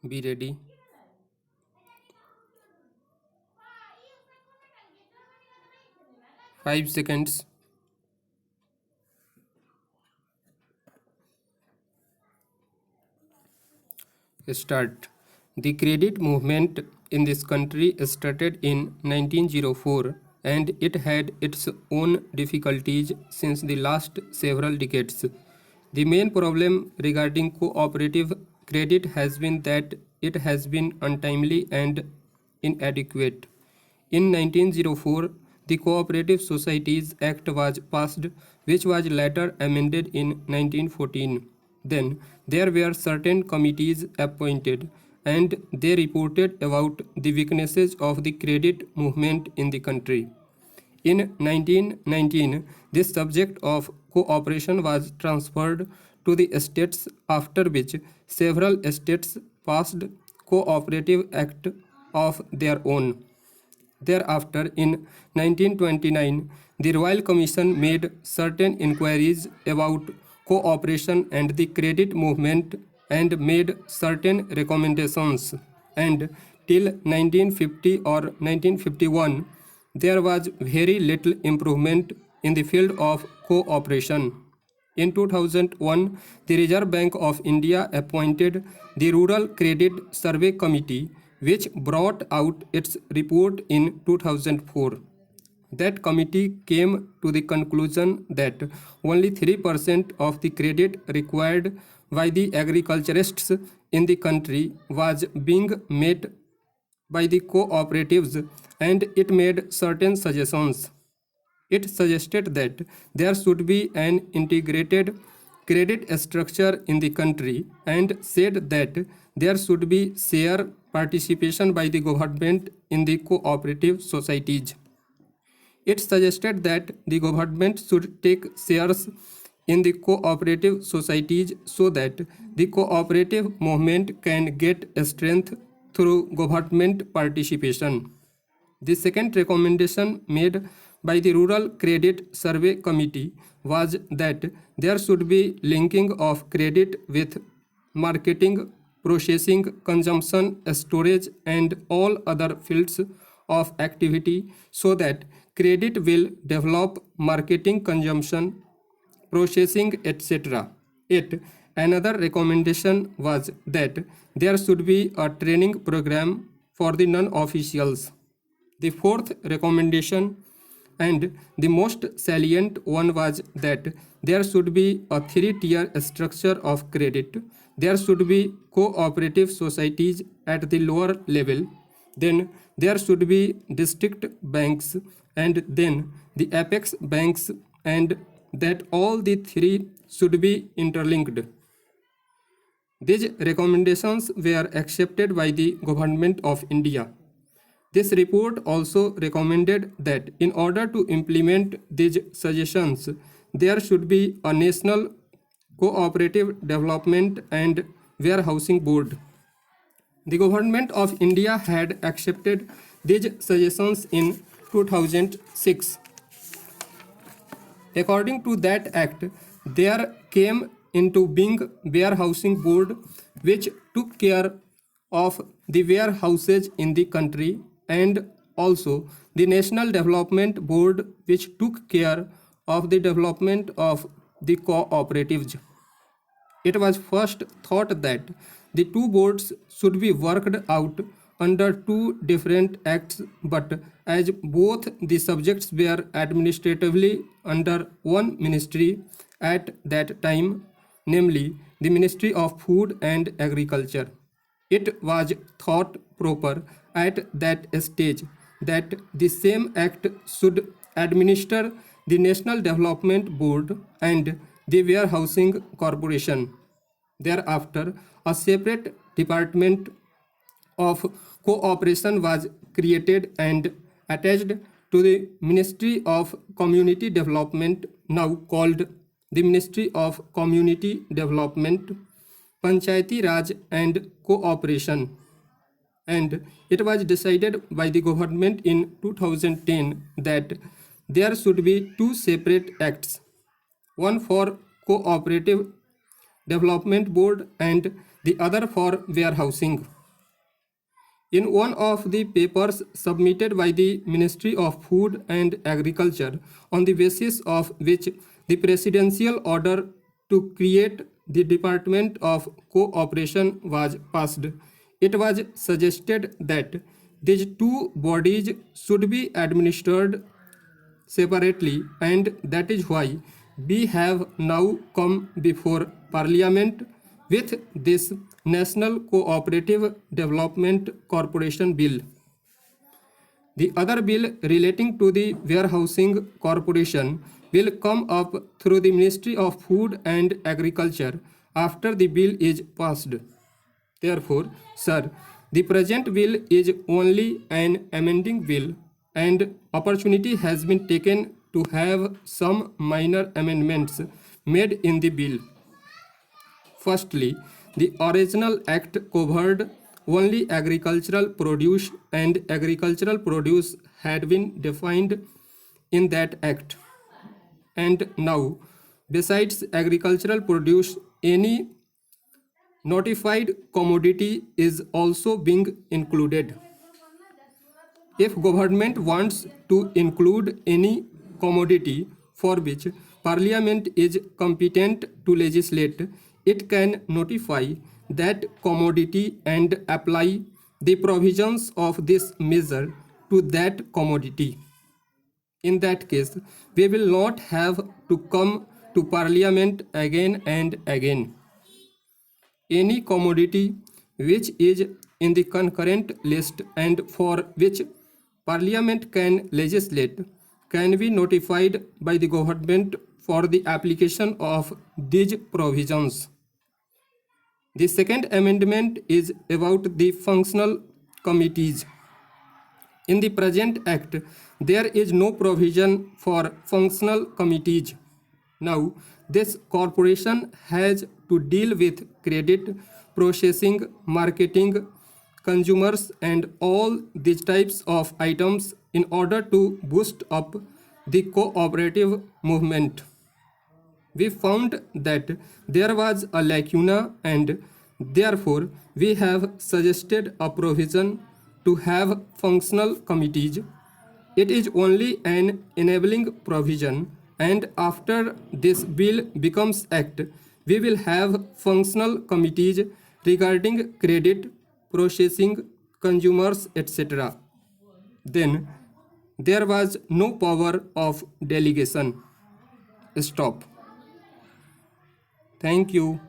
Be ready. Five seconds. Start. The credit movement in this country started in 1904 and it had its own difficulties since the last several decades. The main problem regarding cooperative credit has been that it has been untimely and inadequate. In 1904, the Cooperative Societies Act was passed, which was later amended in 1914. Then, there were certain committees appointed, and they reported about the weaknesses of the credit movement in the country. In 1919, this subject of cooperation was transferred to the states, after which several states passed cooperative act of their own. Thereafter, in 1929, the Royal Commission made certain inquiries about cooperation and the credit movement and made certain recommendations. And till 1950 or 1951, there was very little improvement in the field of cooperation. In 2001, the Reserve Bank of India appointed the Rural Credit Survey Committee, which brought out its report in 2004. That committee came to the conclusion that only 3% of the credit required by the agriculturists in the country was being met by the cooperatives, and it made certain suggestions. It suggested that there should be an integrated credit structure in the country and said that there should be share participation by the government in the cooperative societies. It suggested that the government should take shares in the cooperative societies so that the cooperative movement can get strength through government participation. The second recommendation made by the Rural Credit Survey Committee was that there should be linking of credit with marketing, processing, consumption, storage, and all other fields of activity so that credit will develop marketing, consumption, processing, etc. Yet another recommendation was that there should be a training program for the non-officials. The fourth recommendation and the most salient one was that there should be a three-tier structure of credit. There should be cooperative societies at the lower level, then there should be district banks, and then the apex banks, and that all the three should be interlinked. These recommendations were accepted by the Government of India. This report also recommended that in order to implement these suggestions, there should be a National Cooperative Development and Warehousing Board. The Government of India had accepted these suggestions in 2006. According to that act, there came into being Warehousing Board, which took care of the warehouses in the country, and also the National Development Board, which took care of the development of the cooperatives. It was first thought that the two boards should be worked out under two different acts, but as both the subjects were administratively under one ministry at that time, namely the Ministry of Food and Agriculture, it was thought proper at that stage that the same act should administer the National Development Board and the Warehousing Corporation. Thereafter, a separate department of cooperation was created and attached to the Ministry of Community Development, now called the Ministry of Community Development, Panchayati Raj and Cooperation. And it was decided by the government in 2010 that there should be two separate acts, one for Cooperative Development Board and the other for warehousing. In one of the papers submitted by the Ministry of Food and Agriculture, on the basis of which the presidential order to create the Department of Cooperation was passed, it was suggested that these two bodies should be administered separately, and that is why we have now come before Parliament with this National Cooperative Development Corporation Bill. The other bill relating to the Warehousing Corporation will come up through the Ministry of Food and Agriculture after the bill is passed. Therefore, sir, the present bill is only an amending bill, and opportunity has been taken to have some minor amendments made in the bill. Firstly, the original act covered only agricultural produce, and agricultural produce had been defined in that act. And now, besides agricultural produce, any notified commodity is also being included. If government wants to include any commodity for which Parliament is competent to legislate, it can notify that commodity and apply the provisions of this measure to that commodity. In that case, we will not have to come to Parliament again and again. Any commodity which is in the concurrent list and for which Parliament can legislate can be notified by the government for the application of these provisions. The second amendment is about the functional committees. In the present act, there is no provision for functional committees. Now, this corporation has to deal with credit, processing, marketing, consumers, and all these types of items in order to boost up the cooperative movement. We found that there was a lacuna, and therefore we have suggested a provision to have functional committees. It is only an enabling provision, and after this bill becomes act, we will have functional committees regarding credit, processing, consumers, etc. Then there was no power of delegation. Stop. Thank you.